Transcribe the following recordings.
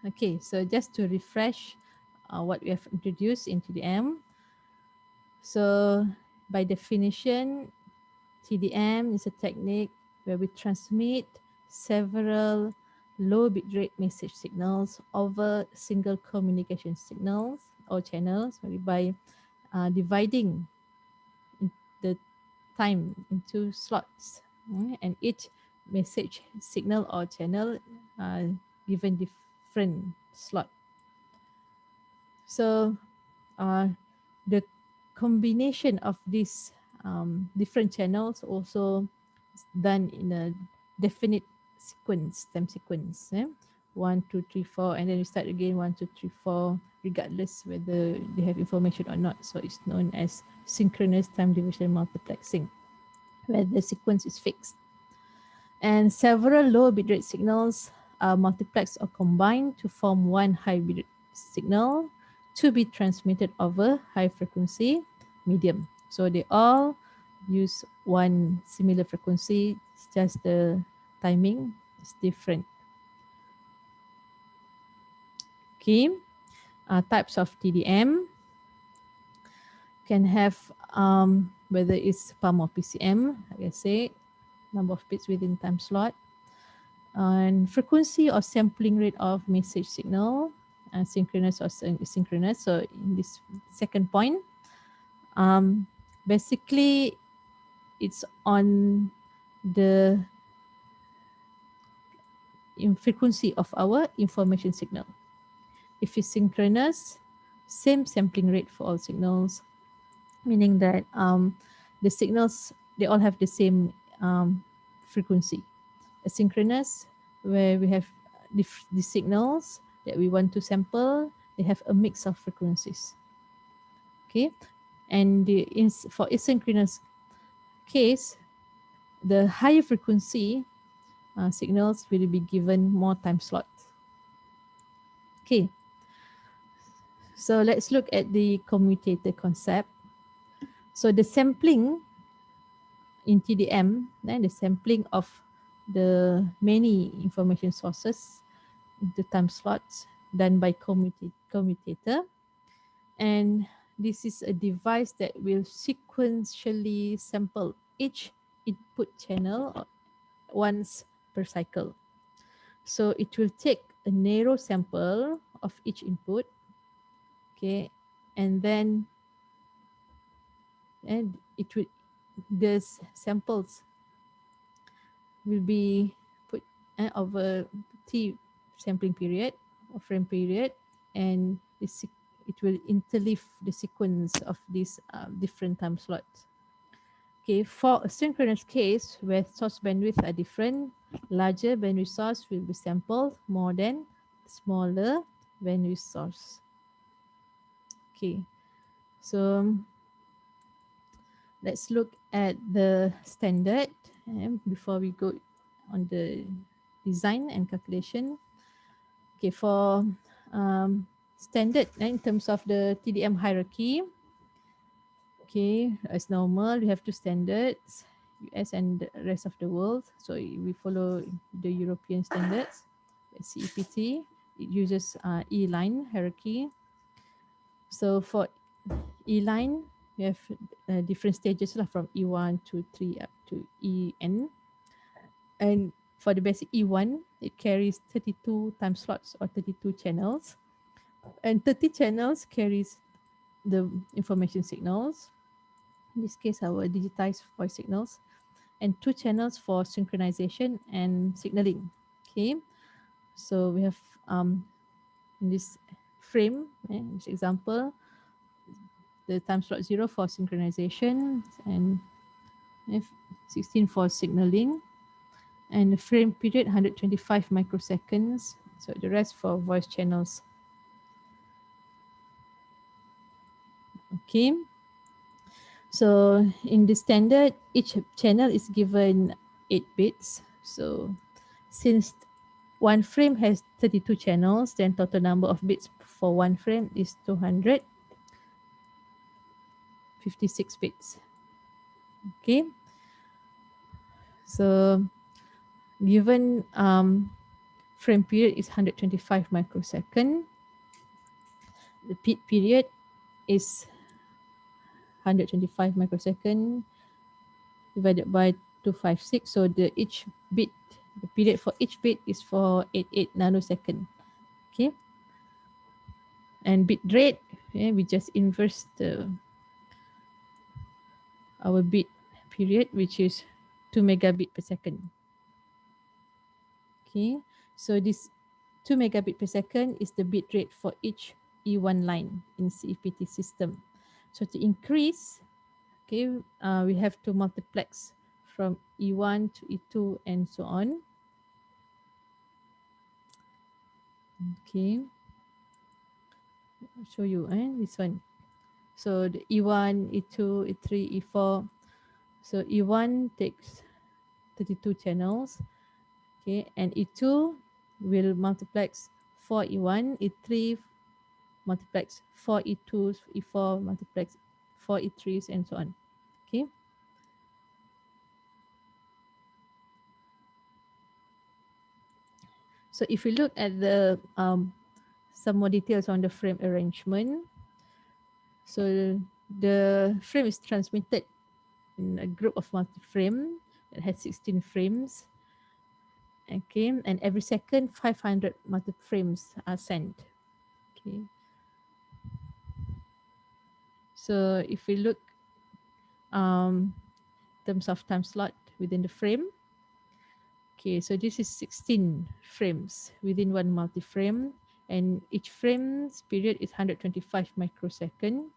Okay, so just to refresh what we have introduced in TDM. So by definition, TDM is a technique where we transmit several low bitrate message signals over single communication signals or channels, sorry, by dividing the time into slots, and each message signal or channel given different slot. So the combination of these different channels also done in a definite sequence, time sequence. 1, 2, 3, 4, and then you start again 1, 2, 3, 4, regardless whether they have information or not. So it's known as synchronous time division multiplexing, where the sequence is fixed. And several low bitrate signals are multiplexed or combined to form one high bitrate signal to be transmitted over high frequency medium. So they all use one similar frequency, it's just the timing is different. Okay, types of TDM can have whether it's PAM or PCM, like I said, number of bits within time slot, and frequency or sampling rate of message signal, synchronous or asynchronous. So in this second point, basically it's on the frequency of our information signal. If it's synchronous, same sampling rate for all signals, meaning that the signals, they all have the same frequency. Asynchronous, where we have the signals that we want to sample, they have a mix of frequencies. Okay, and for asynchronous case, the higher frequency signals will be given more time slots. Okay, so let's look at the commutator concept. So the sampling in TDM, the sampling of the many information sources into time slots done by commutator, and this is a device that will sequentially sample each input channel once per cycle. So it will take a narrow sample of each input, okay, and then it will, the samples will be put over T sampling period or frame period, and it will interleave the sequence of these different time slots. Okay, for a synchronous case where source bandwidth are different, larger bandwidth source will be sampled more than smaller bandwidth source. Okay, so let's look at the standard before we go on the design and calculation. Okay, for standard in terms of the TDM hierarchy, okay, as normal, we have two standards, US and the rest of the world. So we follow the European standards, CEPT. It uses E-line hierarchy. So for E-line, we have different stages from E1 to 3 up to EN. And for the basic E1, it carries 32 time slots or 32 channels. And 30 channels carries the information signals. In this case, our digitized voice signals. And 2 channels for synchronization and signaling. Okay, so we have in this frame, in this example, the time slot 0 for synchronization and 16 for signaling, and the frame period 125 microseconds. So the rest for voice channels. Okay. So in the standard, each channel is given 8 bits. So since one frame has 32 channels, then total number of bits for one frame is 256 bits. Okay. So given frame period is 125 microsecond. The bit period is 125 microsecond divided by 256. So the each bit, the period for each bit is 488 nanosecond. Okay. And bit rate, we just inverse our bit period, which is 2 megabit per second. Okay. So this 2 megabit per second is the bit rate for each E1 line in CEPT system. So to increase, okay, we have to multiplex from E1 to E2 and so on. Okay, I'll show you this one. So the E1, E2, E3, E4. So E1 takes 32 channels. Okay, and E2 will multiplex 4 E1, E3 multiplex 4 E2s, E4 multiplex 4 E3s, and so on. Okay. So if we look at the some more details on the frame arrangement, so the frame is transmitted in a group of multi-frame that has 16 frames. Okay, and every second 500 multi-frames are sent. Okay, so if we look in terms of time slot within the frame, okay, so this is 16 frames within one multi-frame, and each frame's period is 125 microsecond,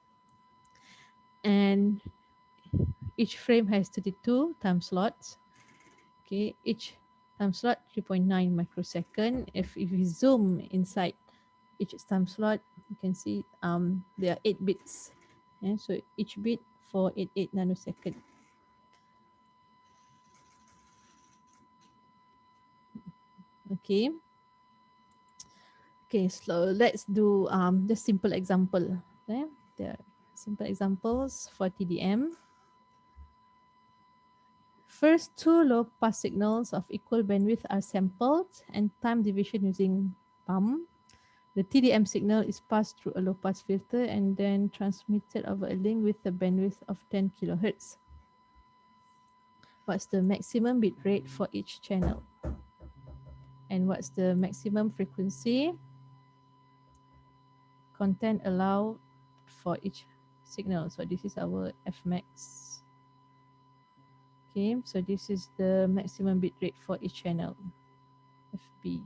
and each frame has 32 time slots. Okay, each time slot 3.9 microsecond. If we zoom inside each time slot, you can see there are 8 bits. Yeah, so each bit 488 nanosecond. Okay. Okay, so let's do just simple example. Okay, there are simple examples for TDM. First, two low pass signals of equal bandwidth are sampled and time division using PAM. The TDM signal is passed through a low pass filter and then transmitted over a link with a bandwidth of 10 kilohertz. What's the maximum bit rate for each channel? And what's the maximum frequency content allowed for each signal? So this is our Fmax. Okay, so this is the maximum bit rate for each channel, FB.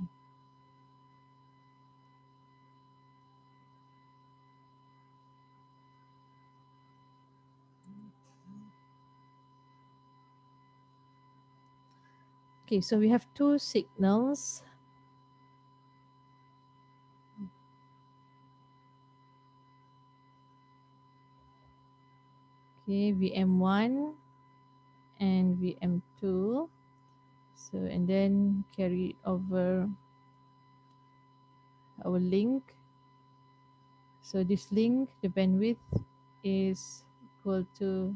Okay, so we have two signals. Okay, VM1 and VM2. So, and then carry over our link. So this link, the bandwidth is equal to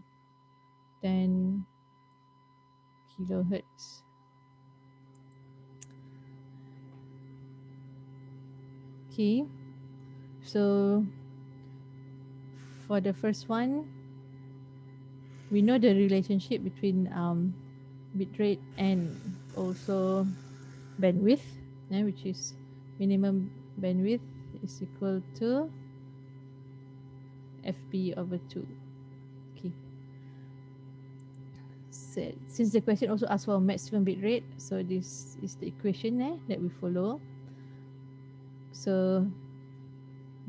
10 kilohertz. Okay, so for the first one, we know the relationship between bitrate and also bandwidth, which is minimum bandwidth is equal to FB over 2. Okay. So, since the question also asks for maximum bit rate, so this is the equation that we follow. So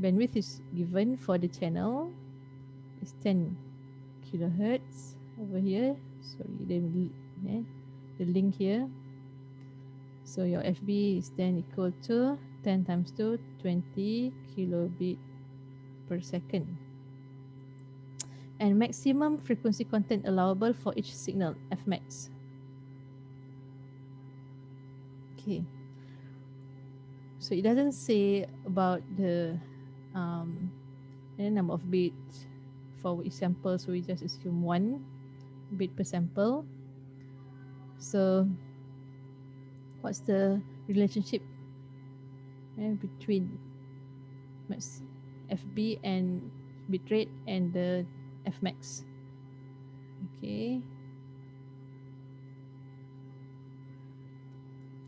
bandwidth is given for the channel is 10 kilohertz over here. Sorry, the link here. So your FB is then equal to 10 times 2, 20 kilobit per second. And maximum frequency content allowable for each signal, Fmax. Okay. So it doesn't say about the number of bits for each sample, so we just assume 1 bit per sample. So what's the relationship between FB and bitrate and the Fmax. Okay.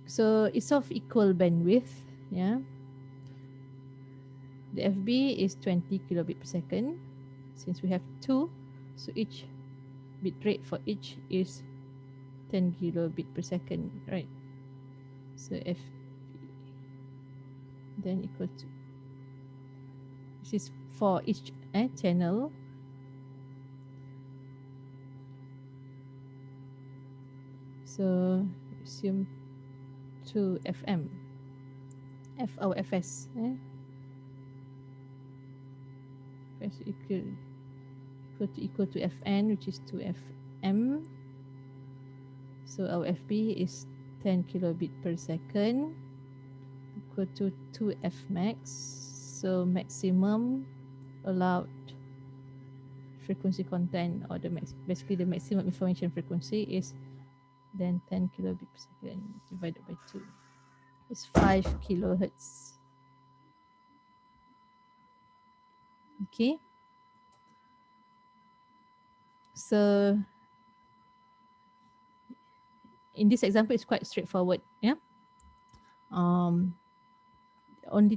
So it's of equal bandwidth. Yeah. The FB is 20 kilobit per second. Since we have two, so each bit rate for each is 10 kilobit per second, right? So F then equal to, this is for each channel. So assume 2 FM, F or FS, Fs equal to Fn, which is 2 FM. So our FB is 10 kilobit per second equal to 2 Fmax. So maximum allowed frequency content, or basically the maximum information frequency is then 10 kilobit per second divided by 2. It's 5 kilohertz. Okay. So in this example, it's quite straightforward. Yeah. Only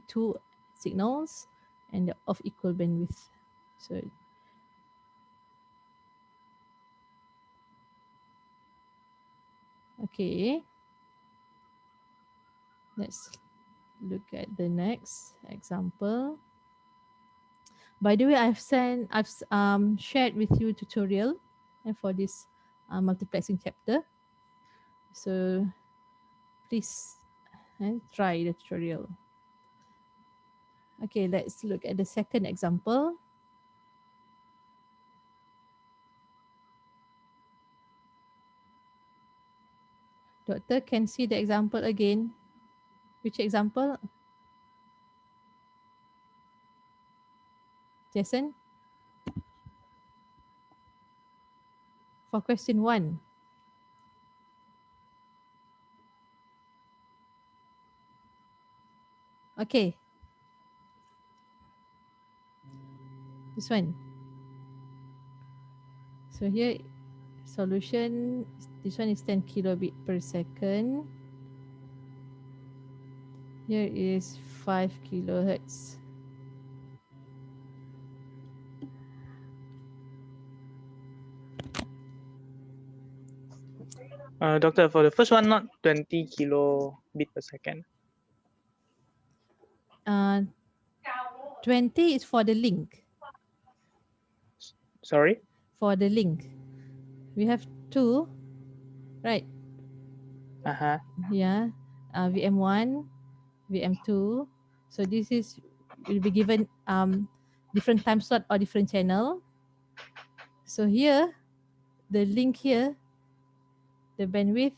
two signals and they're of equal bandwidth. So okay, let's look at the next example. By the way, I've shared with you tutorial for this multiplexing chapter. So please try the tutorial. Okay, let's look at the second example. Doctor, can see the example again. Which example? Jason? For question 1. Okay. This one. So here, solution, this one is 10 kilobit per second. Here is 5 kilohertz. Doctor, for the first one, not 20 kilobit per second. 20 is for the link. Sorry? For the link. We have two, right? Uh-huh. Yeah. VM1, VM2. So this is will be given different time slot or different channel. So here, the link here, the bandwidth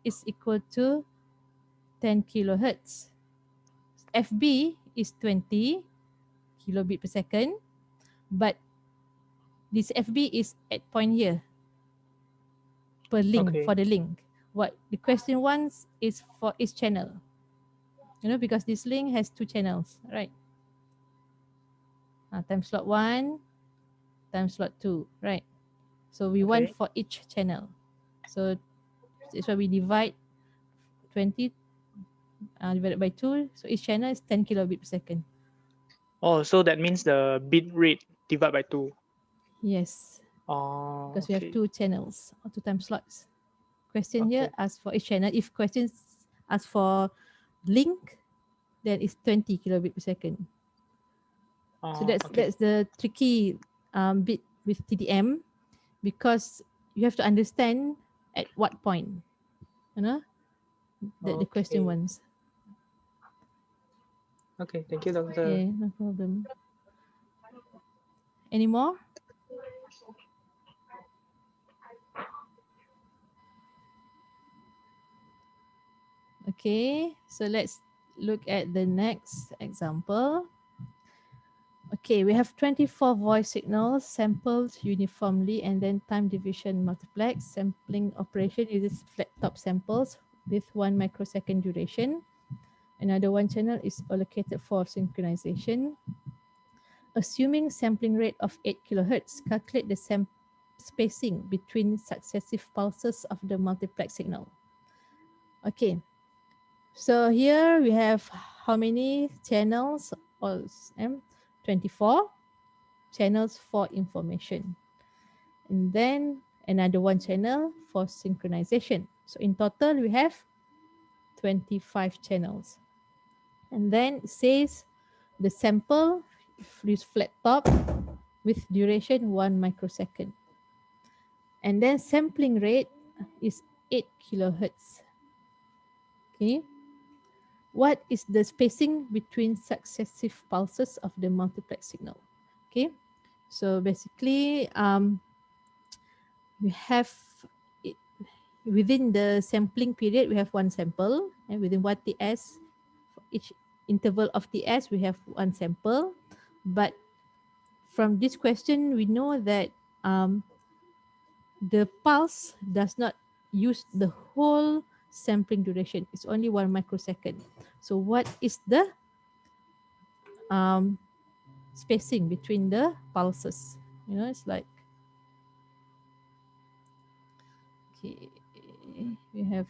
is equal to 10 kilohertz. FB is 20 kilobit per second, but this FB is at point here per link. Okay. For the link. What the question wants is for each channel. You know, because this link has two channels, right? Time slot 1, time slot 2, right? So we want for each channel. So that's why we divide 20 divided by 2. So each channel is 10 kilobit per second. Oh, so that means the bit rate divided by 2. Yes. Oh, because we have two channels or two time slots. Question here asks for each channel. If questions ask for link, then it's 20 kilobit per second. So that's the tricky bit with TDM, because you have to understand at what point, you know, that the question wants. Okay, thank you, Doctor. Okay, no problem. Any more? Okay, so let's look at the next example. Okay, we have 24 voice signals sampled uniformly and then time division multiplex. Sampling operation uses flat top samples with 1 microsecond duration. Another one channel is allocated for synchronization. Assuming sampling rate of 8 kilohertz, calculate the spacing between successive pulses of the multiplex signal. Okay, so here we have how many channels? All 24 channels for information. And then another one channel for synchronization. So in total, we have 25 channels. And then it says the sample is flat top with duration 1 microsecond. And then sampling rate is 8 kilohertz. Okay. What is the spacing between successive pulses of the multiplex signal? Okay. So basically, we have it, within the sampling period, we have one sample, and within 1 TS, for each interval of TS, we have one sample. But from this question, we know that um, the pulse does not use the whole sampling duration. It's only 1 microsecond. So what is the um, spacing between the pulses? You know, it's like, okay, we have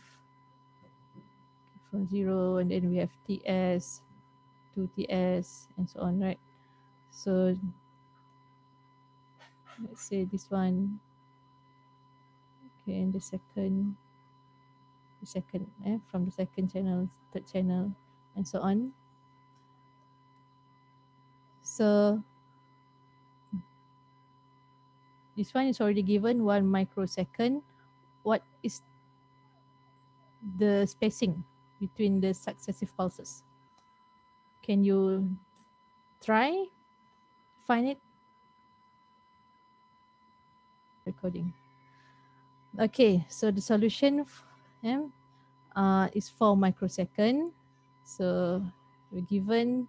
from 0, and then we have TS, 2TS, and so on, right? So let's say this one, okay, and from the second channel, third channel, and so on. So this one is already given 1 microsecond. What is the spacing between the successive pulses? Can you try find it? Recording. Okay, so the solution is 4 microsecond. So we're given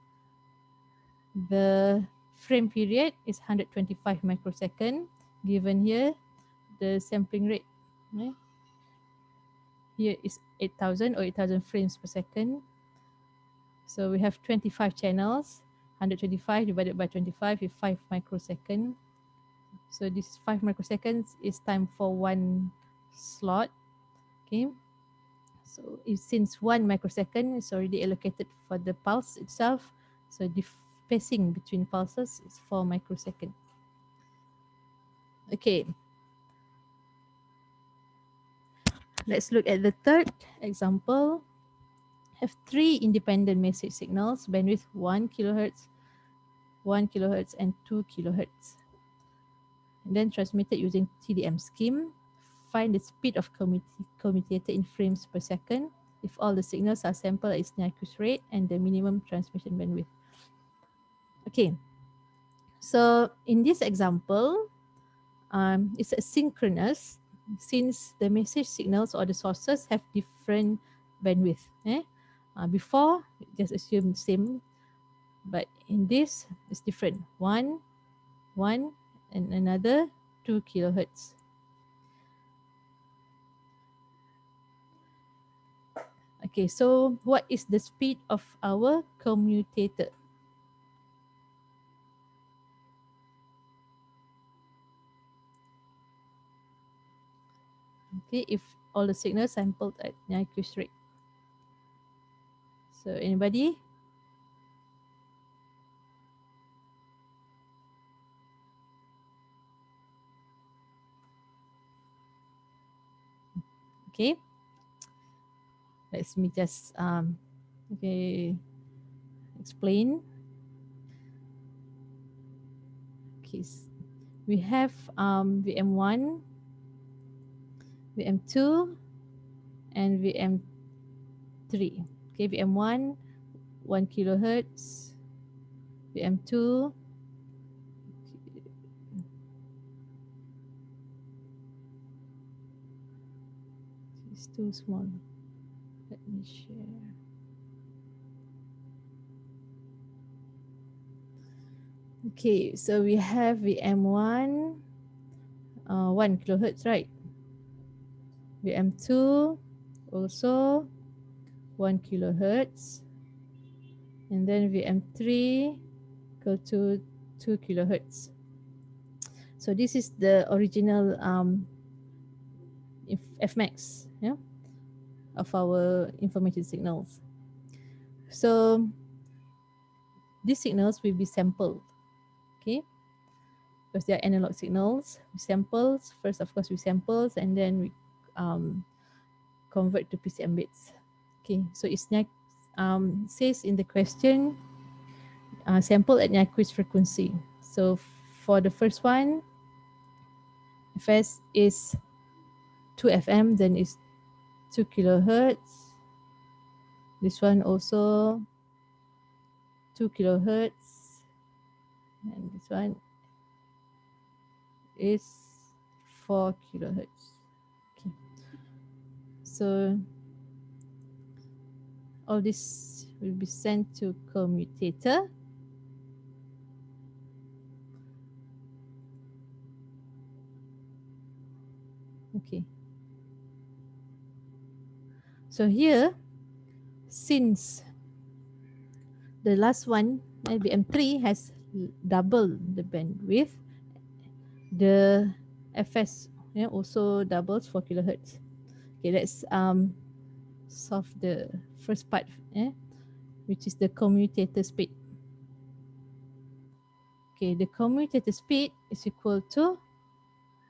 the frame period is 125 microsecond. Given here, the sampling rate here is 8,000 or 8,000 frames per second. So we have 25 channels. 125 divided by 25 is 5 microsecond. So this 5 microseconds is time for one slot. Okay. So since 1 microsecond is already allocated for the pulse itself, so the spacing between pulses is 4 microsecond. Okay. Let's look at the third example. Have three independent message signals, bandwidth 1 kilohertz, 1 kilohertz, and 2 kilohertz. And then transmitted using TDM scheme. Find the speed of commutator in frames per second if all the signals are sampled at its Nyquist rate and the minimum transmission bandwidth. Okay, so in this example, it's asynchronous since the message signals or the sources have different bandwidth. Before, just assume same, but in this, it's different. One, and another 2 kilohertz. Okay, so what is the speed of our commutator? Okay, if all the signals sampled at Nyquist rate. So anybody? Okay, let me just okay explain. Okay, we have VM1, VM2, and VM3. Okay, VM1 1 kilohertz, VM2 it's too small. Let me share. Okay, so we have VM1 1 kilohertz, right? VM2 also 1 kilohertz. and then VM3 equal to 2 kilohertz. So this is the original Fmax, yeah, of our information signals. So these signals will be sampled, okay, because they are analog signals. We samples first, of course, we samples and then we um, convert to PCM bits. Okay, so it's next says in the question, sample at Nyquist frequency. So for the first one, Fs is 2 FM, then it's 2 kilohertz. This one also 2 kilohertz, and this one is 4 kilohertz. Okay, so all this will be sent to commutator. Okay, so here, since the last one, BM3 has double the bandwidth, the Fs, yeah, also doubles 4 kilohertz. Okay, let's solve the first part, which is the commutator speed. Okay, the commutator speed is equal to,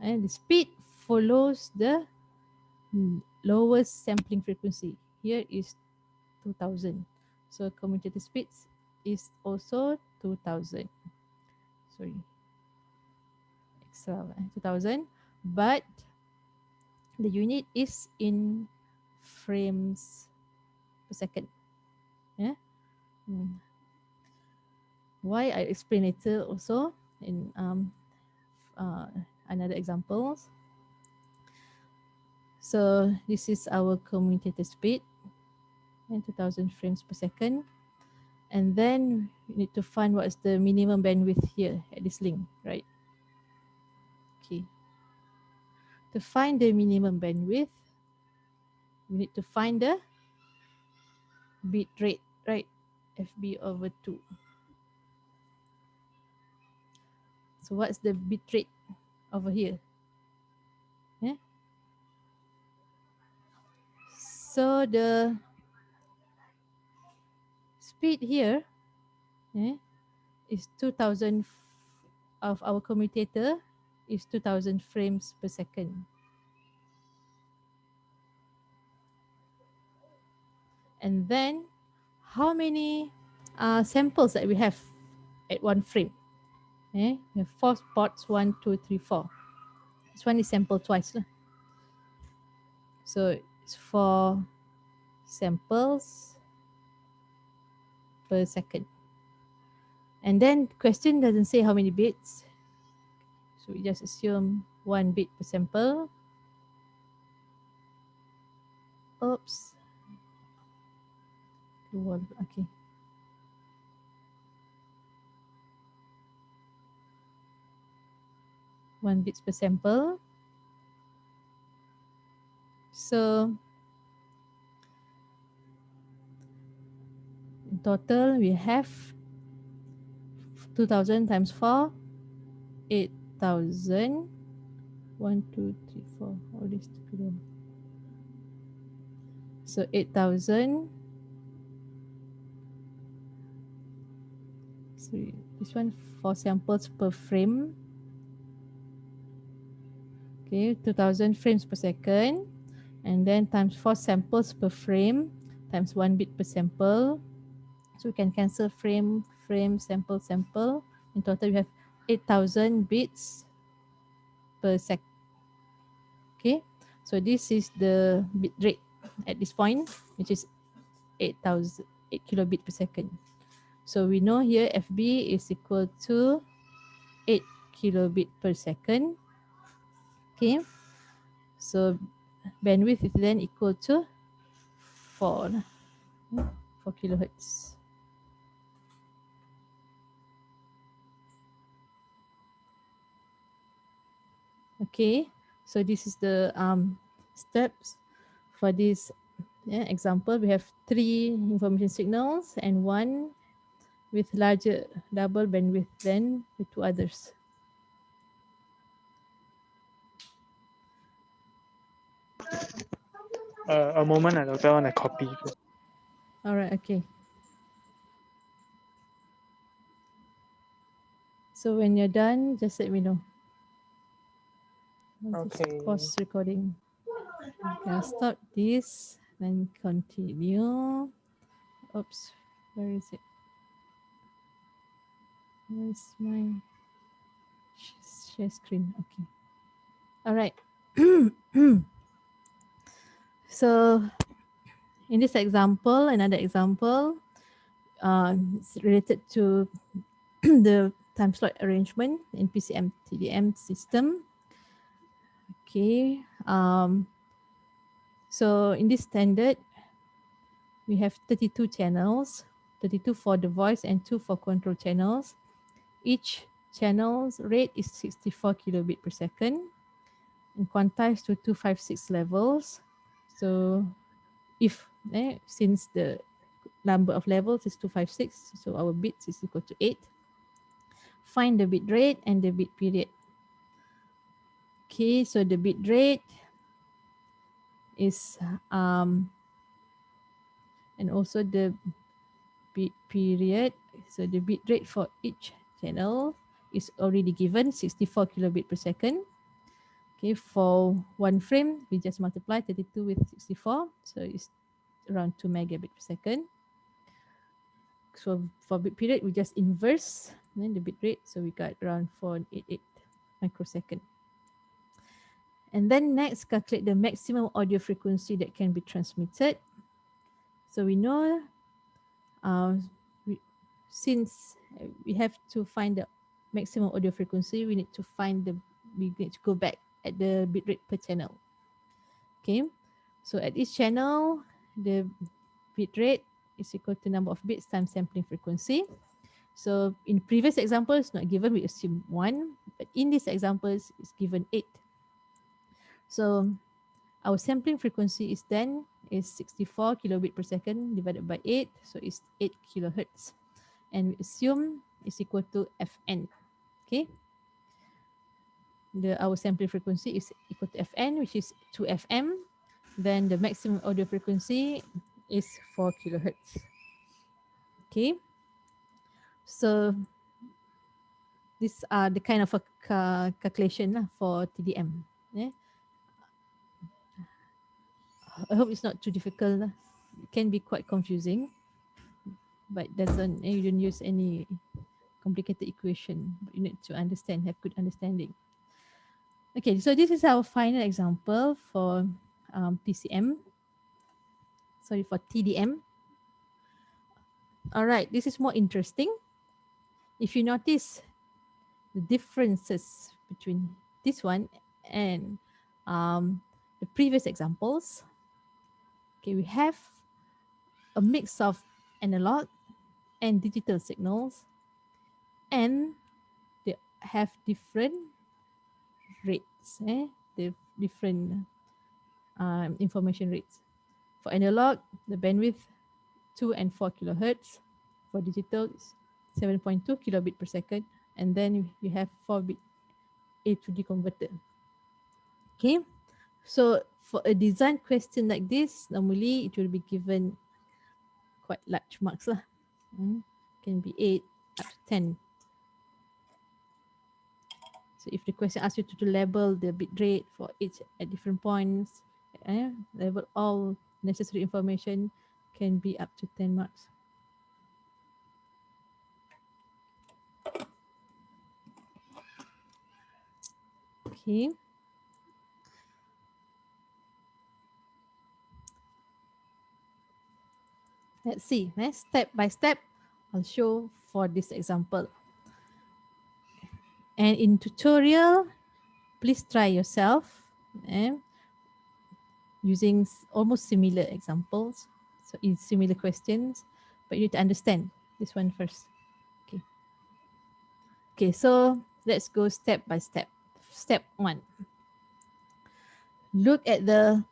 the speed follows the lowest sampling frequency. Here is 2000. So commutator speed is also 2000. Sorry, extra 2000. But the unit is in frames per second. Yeah. Hmm. Why I explain later also in uh, another examples. So this is our commutator speed, 2000 frames per second. And then we need to find what is the minimum bandwidth here at this link, right? Okay. To find the minimum bandwidth, we need to find the bit rate, right? FB over 2. So what's the bit rate over here? Yeah. So the speed here, yeah, is 2000 of our commutator is 2000 frames per second. And then how many samples that we have at one frame? We have 4 spots, 1, 2, 3, 4. This one is sampled twice. So it's 4 samples per second. And then question doesn't say how many bits. So we just assume 1 bit per sample. Oops. Okay. 1 bits per sample. So in total we have 2000 times 4, 8000. 1, 2, 3, 4. All this together. So 8000. So this one 4 samples per frame. Okay, 2000 frames per second. And then times 4 samples per frame times 1 bit per sample. So we can cancel frame, frame, sample, sample. In total, we have 8000 bits per sec. Okay, so this is the bit rate at this point, which is 8000 8 kilobit per second. So we know here FB is equal to 8 kilobit per second. Okay, so bandwidth is then equal to 4 kilohertz. Okay, so this is the steps for this example. We have 3 information signals and 1 with larger double bandwidth than the two others. A moment, Doctor, I want to copy first. Alright, okay. So when you're done, just let me know. I'll just Okay. pause recording. Okay, I'll stop this and continue. Oops, where is it? Where's my share screen? Okay. All right. So in this example, another example, it's related to the time slot arrangement in PCM TDM system. Okay. So in this standard, we have 32 channels, 32 for the voice and 2 for control channels. Each channel's rate is 64 kilobit per second and quantized to 256 levels. So if since the number of levels is 256, so our bits is equal to 8. Find the bit rate and the bit period. Okay, so the bit rate is and also the bit period. So the bit rate for each channel is already given 64 kilobit per second. Okay, for one frame, we just multiply 32 with 64, so it's around 2 megabit per second. So for bit period, we just inverse the bit rate, so we got around 488 microsecond. And then next, calculate the maximum audio frequency that can be transmitted. So we know since we have to find the maximum audio frequency, we need to go back at the bitrate per channel. Okay, so at each channel, the bitrate is equal to number of bits times sampling frequency. So in previous examples, not given, we assume 1, but in these examples, it's given 8. So our sampling frequency is 64 kilobit per second divided by 8, so it's 8 kilohertz. And we assume it's equal to Fn. Okay, our sampling frequency is equal to Fn, which is 2 FM. Then the maximum audio frequency is 4 kilohertz. Okay, so these are the kind of a calculation for TDM. Yeah? I hope it's not too difficult. It can be quite confusing, but you don't use any complicated equation. You need to understand, have good understanding. Okay, so this is our final example for for TDM. All right, this is more interesting. If you notice the differences between this one and the previous examples, okay, we have a mix of analog and digital signals, and they have different rates, the different information rates. For analog, the bandwidth 2 and 4 kilohertz. For digital, it's 7.2 kilobit per second. And then you have 4-bit A to D converter. Okay, so for a design question like this, normally it will be given quite large marks lah. Can be 8 up to 10. So if the question asks you to label the bit rate for each at different points, label all necessary information, can be up to 10 marks. Okay. Let's see. Step by step, I'll show for this example. And in tutorial, please try yourself using almost similar examples. So in similar questions, but you need to understand this one first. Okay. Okay, so let's go step by step. Step 1. Look at the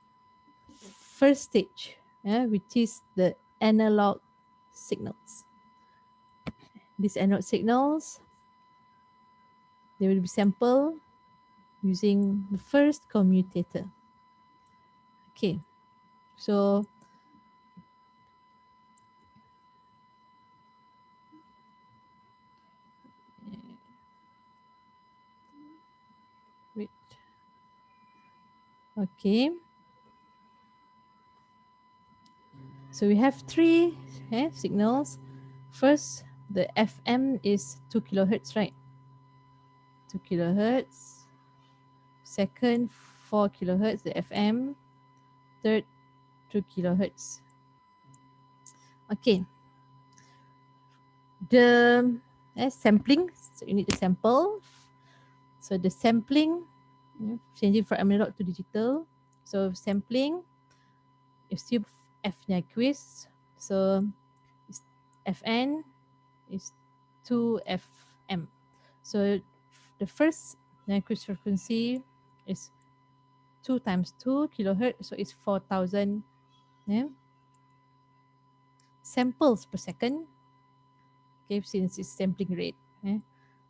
first stage, which is the analog signals. These analog signals, they will be sampled using the first commutator. Okay, so wait. Okay, so we have three signals. First, the FM is 2 kilohertz, right? 2 kilohertz. Second, 4 kilohertz, the FM. Third, 2 kilohertz. Okay, the sampling, so you need to sample. So the sampling, changing from analog to digital. So sampling, assume F Nyquist. So Fn is 2 FM. So the first Nyquist frequency is 2 times 2 kilohertz, so it's 4,000 samples per second. Okay, since it's sampling rate.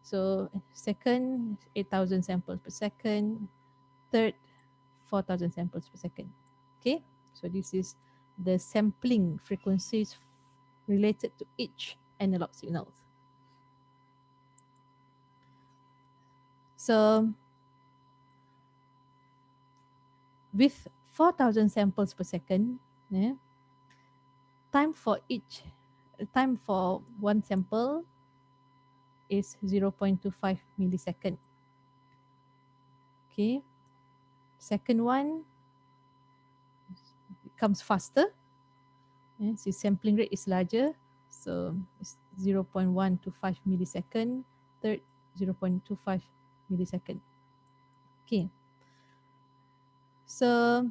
So second, 8,000 samples per second. Third, 4,000 samples per second. Okay, so this is the sampling frequencies related to each analog signals. So with 4,000 samples per second, time for each time for one sample is 0.25 millisecond. Okay, second one comes faster. So sampling rate is larger, so it's 0.125 millisecond. Third, 0.25 millisecond. Okay, so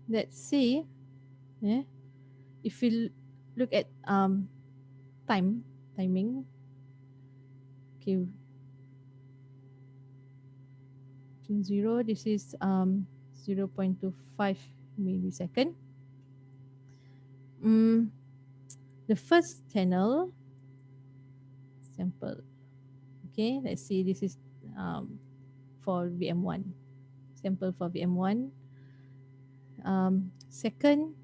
let's see. If we look at timing. Okay, between 0, this is 0.25 millisecond. Mm, the first channel sample. Okay, let's see. This is for VM1. Sample for VM1. Second,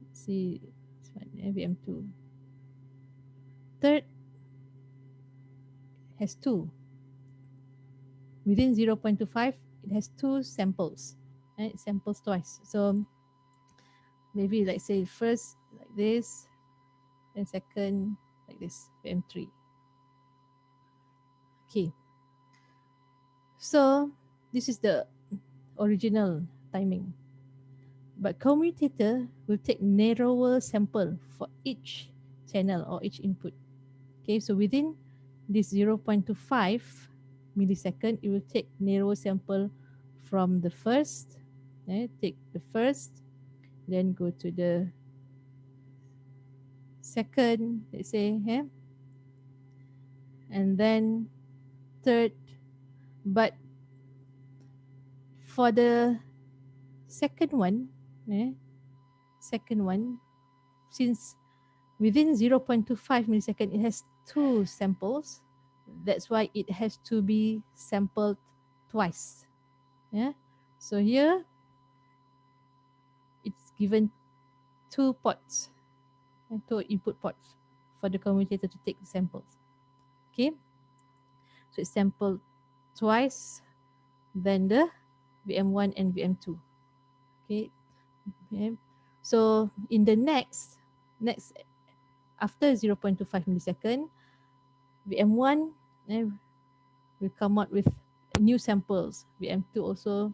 let's see, this one, VM2. Third has two. Within 0.25, it has two samples. And it samples twice. So maybe like say first like this, and second like this, VM3. Okay. So this is the original timing. But commutator will take narrower sample for each channel or each input. Okay, so within this 0.25 millisecond, it will take narrower sample from the first, take the first, then go to the second, let's say, and then third. But for the second one, second one, since within 0.25 millisecond, it has two samples. That's why it has to be sampled twice. Yeah. So here it's given two ports and two input ports for the commutator to take the samples. Okay. So it's sampled twice, then the VM1 and VM2. Okay. Okay. So in the next after 0.25 millisecond, VM1 will come out with new samples. VM2 also.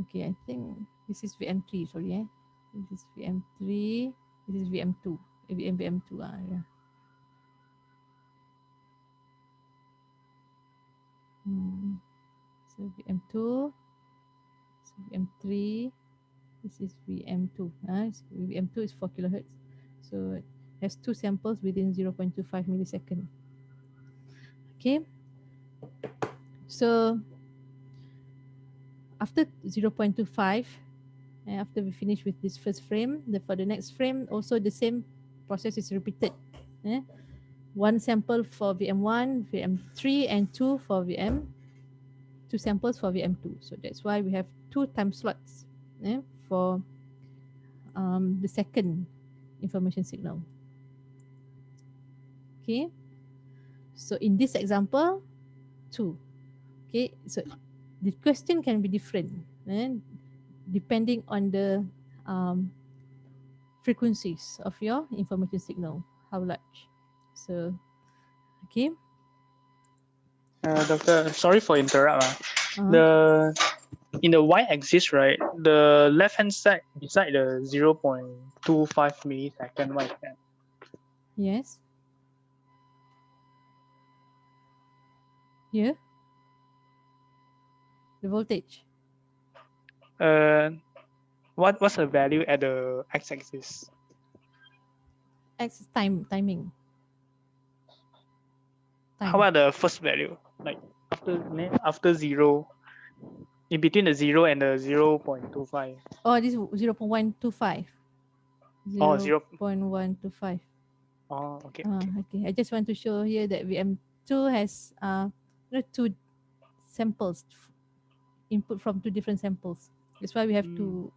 Okay, I think this is VM3. Sorry, this is VM3. This is VM2. VM2. Yeah. So VM2. So VM3. This is VM2. VM2 is 4 kilohertz. So it has two samples within 0.25 millisecond. Okay. So after 0.25, And after we finish with this first frame, for the next frame, also the same process is repeated. Eh? One sample for VM1, VM3, and two for VM, two samples for VM2. So that's why we have two time slots for the second information signal. Okay, so in this example, two. Okay, so the question can be different depending on the um, frequencies of your information signal, how large. So, okay. Doctor, sorry for interrupt. Uh, The in the y-axis, right? The left-hand side beside the 0.25 millisecond, what is that? yes. Here, the voltage. Uh, what's the value at the x-axis? X is timing. How Time. about the first value? Like after zero, in between the 0 and the 0.25. Oh, this is 0.125. Oh, 0. 0.125. Oh, okay, okay. Okay. I just want to show here that VM2 has two samples, input from two different samples. That's why we have Mm. to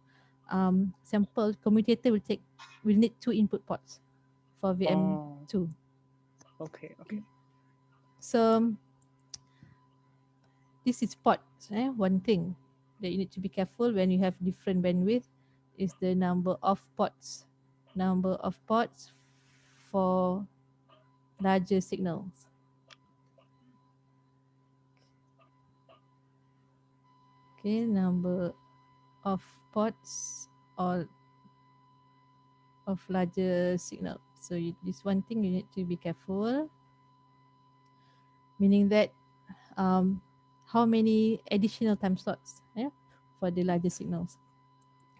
sample. Commutator will need two input ports for Oh, VM2. okay, Okay. okay. So this is ports. One thing that you need to be careful when you have different bandwidth is the number of ports. Number of ports for larger signals. Okay, number of ports or of larger signal. So this one thing you need to be careful. Meaning that how many additional time slots for the larger signals.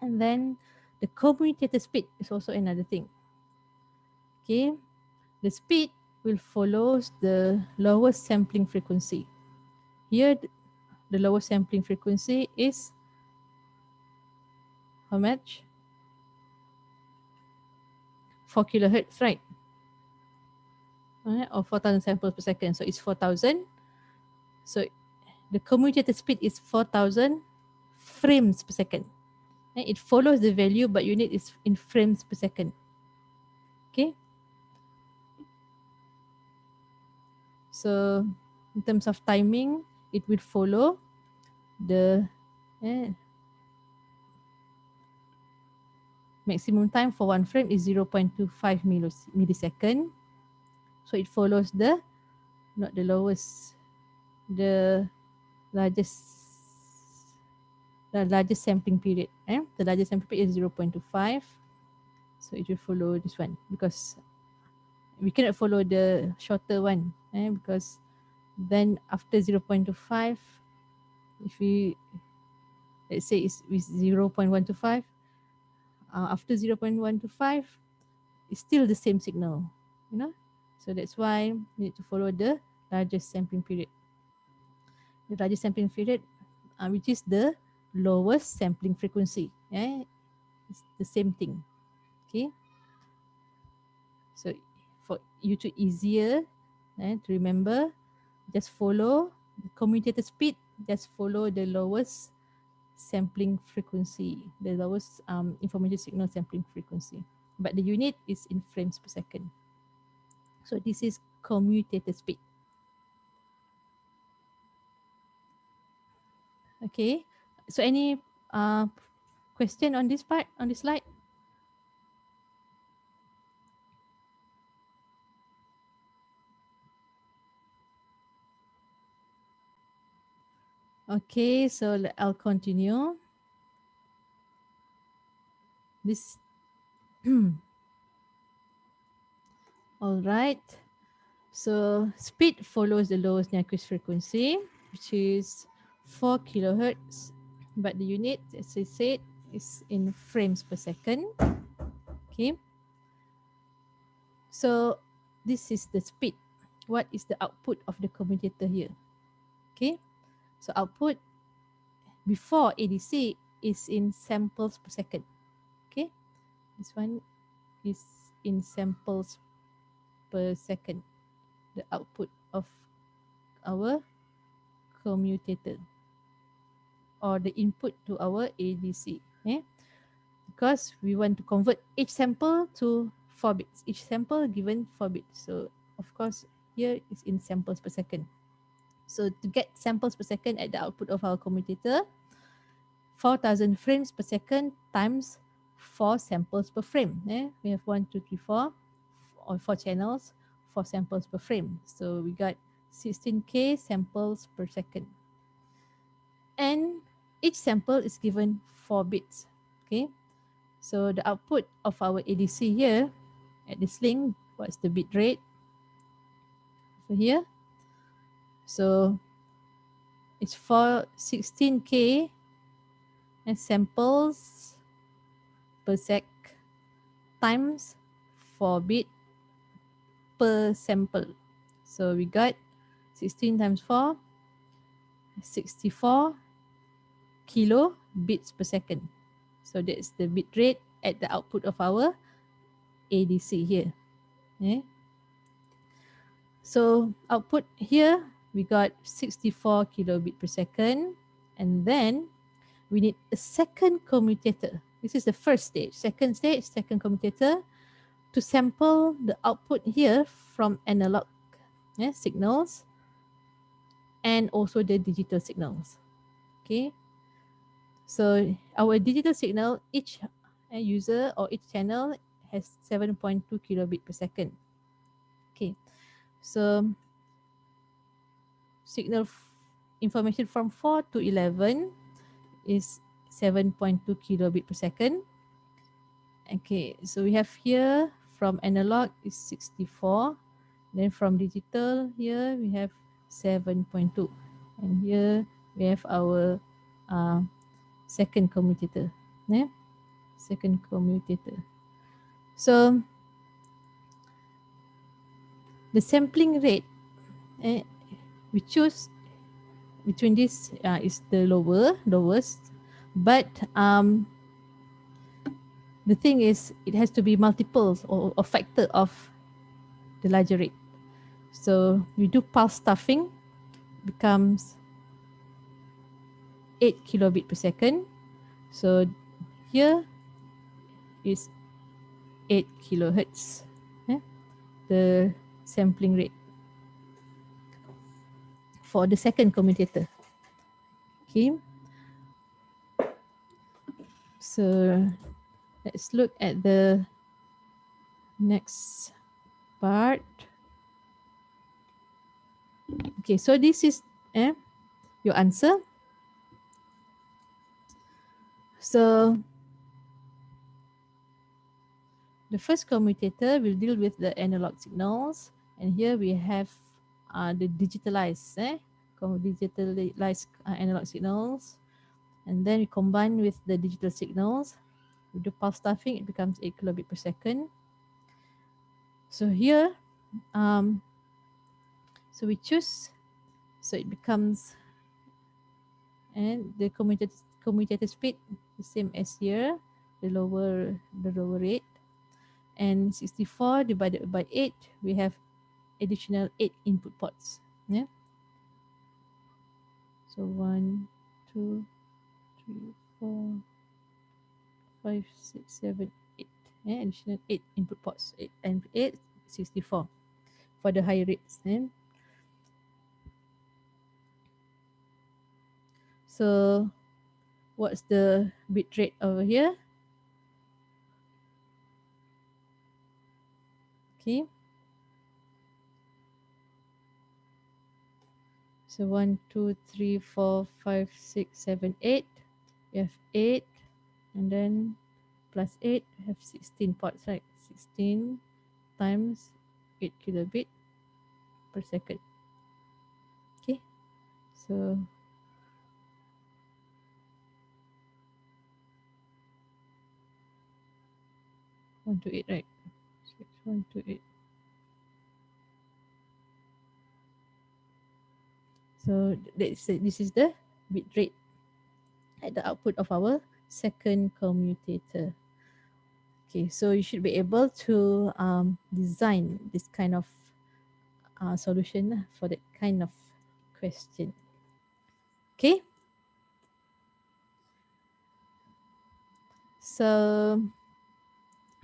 And then the commutator speed is also another thing. Okay, the speed will follow the lowest sampling frequency. Here, the lowest sampling frequency is how much? 4 kilohertz, right? Or 4,000 samples per second. So it's 4,000. So the commutator speed is 4,000 frames per second. It follows the value, but unit is in frames per second. Okay. So in terms of timing, it will follow the maximum time for one frame is 0.25 millisecond. So it follows not the lowest, the largest the largest sampling period. The largest sampling period is 0.25. So it will follow this one because we cannot follow the shorter one because then after 0.25, if we let's say it's with 0.125, after 0.125 it's still the same signal, you know. So that's why we need to follow the largest sampling period. The largest sampling period, which is the lowest sampling frequency. It's the same thing. Okay. So for you to easier to remember, just follow the commutator speed. Just follow the lowest sampling frequency, the lowest information signal sampling frequency. But the unit is in frames per second. So this is commutator speed. Okay. So any question on this part, on this slide? Okay, so I'll continue. This all right. So speed follows the lowest Nyquist frequency, which is 4 kilohertz, but the unit, as I said, is in frames per second. Okay. So this is the speed. What is the output of the commutator here? Okay. So output before ADC is in samples per second. Okay, this one is in samples per second, the output of our commutator or the input to our ADC. Because we want to convert each sample to 4 bits. Each sample given 4 bits. So of course here is in samples per second. So to get samples per second at the output of our commutator, 4,000 frames per second times 4 samples per frame. We have 1, 2, 3, 4 or 4 channels, 4 samples per frame. So we got 16K samples per second. And each sample is given 4 bits. Okay, so the output of our ADC here at this link, what's the bit rate? So here, so it's for 16K samples per sec times 4 bit per sample. So we got 16 times 4, 64 kilo bits per second. So that's the bit rate at the output of our ADC here. So output here, we got 64 kilobit per second. And then we need a second commutator. This is the first stage. Second stage, second commutator to sample the output here from analog signals and also the digital signals. Okay. So our digital signal, each user or each channel has 7.2 kilobit per second. Okay. So signal information from 4 to 11 is 7.2 kilobit per second. Okay, so we have here from analog is 64. Then from digital here we have 7.2. And here we have our second commutator. Second commutator. So the sampling rate we choose between this is the lowest, but the thing is it has to be multiples or a factor of the larger rate. So we do pulse stuffing, becomes 8 kilobit per second. So here is 8 kilohertz, the sampling rate for the second commutator. Okay, so let's look at the next part. Okay, so this is your answer. So the first commutator will deal with the analog signals, and here we have the digitalized analog signals, and then we combine with the digital signals. We do pulse stuffing, it becomes 8 kilobit per second. So here, so we choose, so it becomes, and the commutator speed the same as here, the lower rate, and 64 divided by 8, we have additional 8 input ports. So 1, 2, 3, 4, 5, 6, 7, 8. Additional 8 input ports. 8 and 8, 64 for the high rates. So what's the bit rate over here? Okay. So 1, 2, 3, 4, 5, 6, 7, 8. We have 8, and then plus 8, we have 16 ports, right? 16 times 8 kilobit per second. Okay. So 1 to 8, right? 1 to 8. So this is the bit rate at the output of our second commutator. Okay, so you should be able to design this kind of solution for that kind of question. Okay, so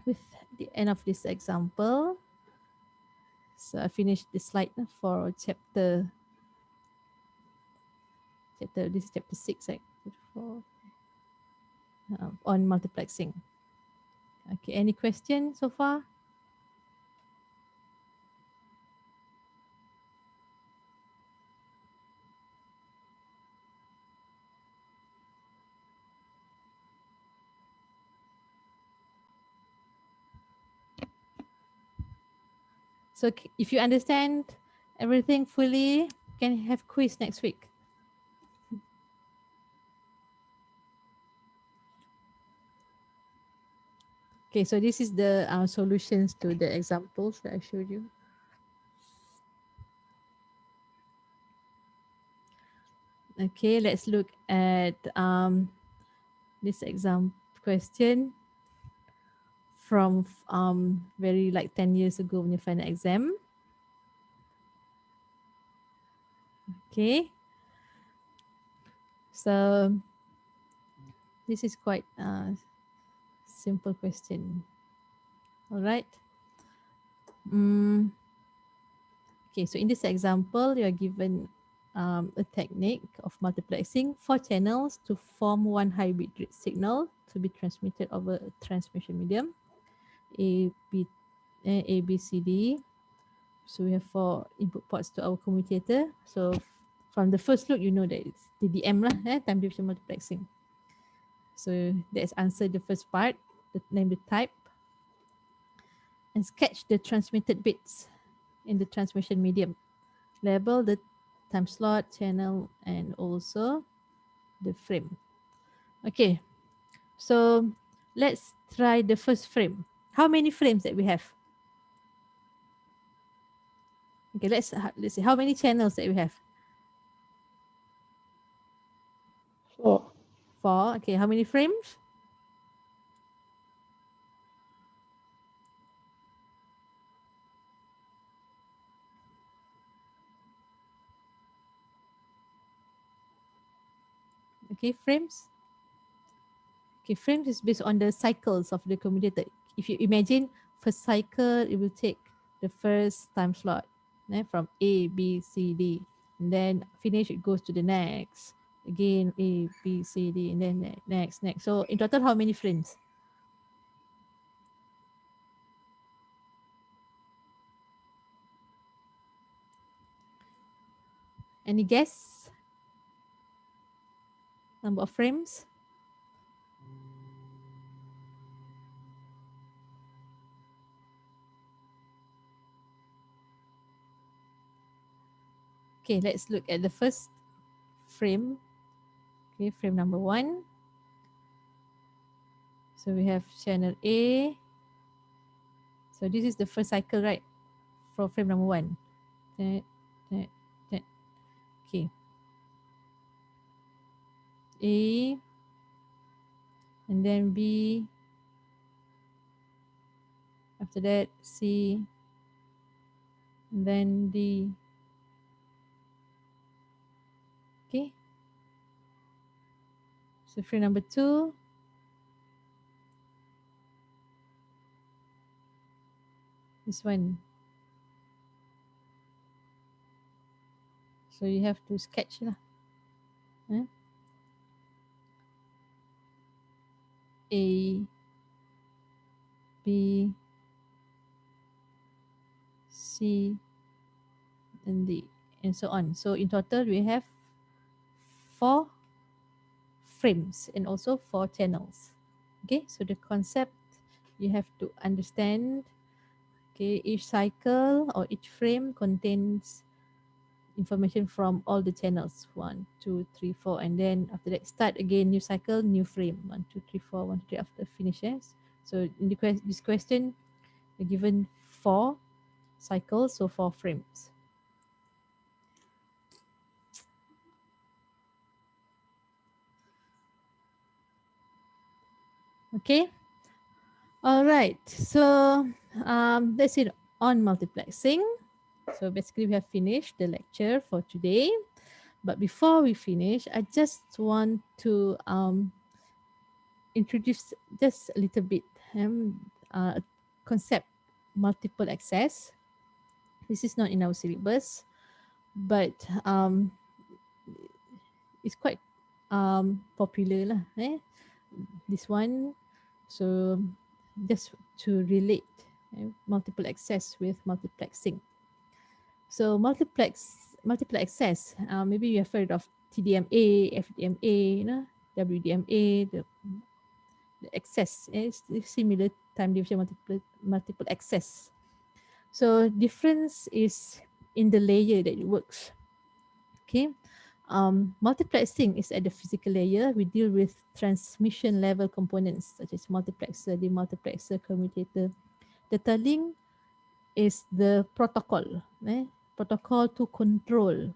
with the end of this example, so I finished the slide for chapter this is chapter 6, right? For, on multiplexing. Okay, any question so far? So if you understand everything fully, can have quiz next week. Okay, so this is the solutions to the examples that I showed you. Okay, let's look at this exam question from very like 10 years ago when you final exam. Okay, so this is quite simple question. All right. Okay, so in this example, you are given a technique of multiplexing 4 channels to form one hybrid signal to be transmitted over a transmission medium A, B, A, B, C, D. So we have 4 input ports to our commutator. So from the first look, you know that it's TDM lah, time division multiplexing. So that's answered the first part, name the type, and sketch the transmitted bits in the transmission medium. Label the time slot, channel, and also the frame. Okay, so let's try the first frame. How many frames that we have? Okay, let's see how many channels that we have. 4. 4. Okay, how many frames? Okay, frames. Okay, frames is based on the cycles of the commutator. If you imagine first cycle, it will take the first time slot from A, B, C, D. And then finish, it goes to the next. Again, A, B, C, D, and then next. So in total, how many frames? Any guess? Number of frames? Okay, let's look at the first frame. Okay, frame number 1. So we have channel A. So this is the first cycle, right? For frame number 1. Okay. A, and then B, after that C, and then D. Okay. So frame number 2, this one. So you have to sketch lah. A, B, C, and D, and so on. So in total, we have 4 frames and also 4 channels. Okay, so the concept you have to understand. Okay, each cycle or each frame contains information from all the channels 1, 2, 3, 4, and then after that start again new cycle, new frame 1, 2, 3, 4, 1, 2, 3 after finishes. So in this question, we're given 4 cycles, so 4 frames. Okay. All right. So that's it on multiplexing. So basically, we have finished the lecture for today. But before we finish, I just want to introduce just a little bit a concept multiple access. This is not in our syllabus, but it's quite popular lah. This one, so just to relate multiple access with multiplexing. So multiple access. Maybe you have heard of TDMA, FDMA, WDMA, the access. It's similar time division multiple access. So difference is in the layer that it works. Okay. Multiplexing is at the physical layer. We deal with transmission level components such as multiplexer, demultiplexer, commutator. Data link is the protocol, protocol to control.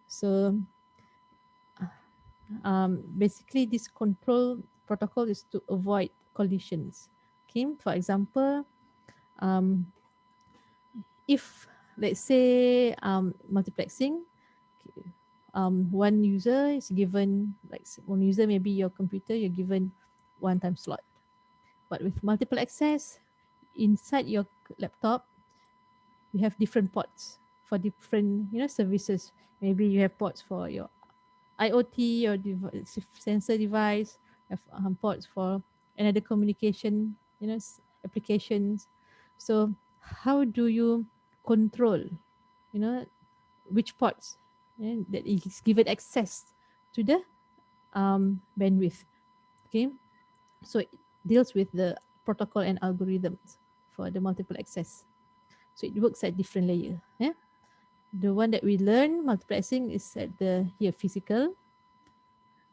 So basically, this control protocol is to avoid collisions. Okay, for example, um, if let's say multiplexing, one user is given one user, maybe your computer, you're given one time slot. But with multiple access, inside your laptop, you have different ports for different services. Maybe you have ports for your IoT or sensor device, have ports for another communication applications. So how do you control you know which ports that is given access to the bandwidth? Okay, so it deals with the protocol and algorithms for the multiple access. So it works at different layer. The one that we learn multiplexing is at the here physical.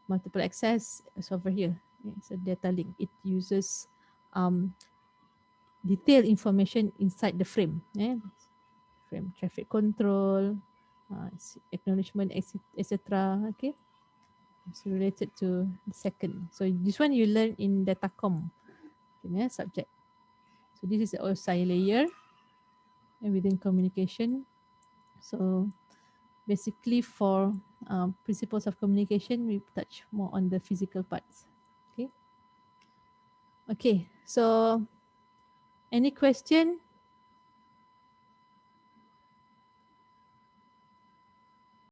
Multiple access is over here. It's a data link. It uses um, detailed information inside the frame. Frame traffic control, acknowledgement, etc. Okay, it's related to the second. So this one you learn in datacom subject. So this is the OSI layer and within communication. So basically for principles of communication, we touch more on the physical parts. Okay. Okay. So any question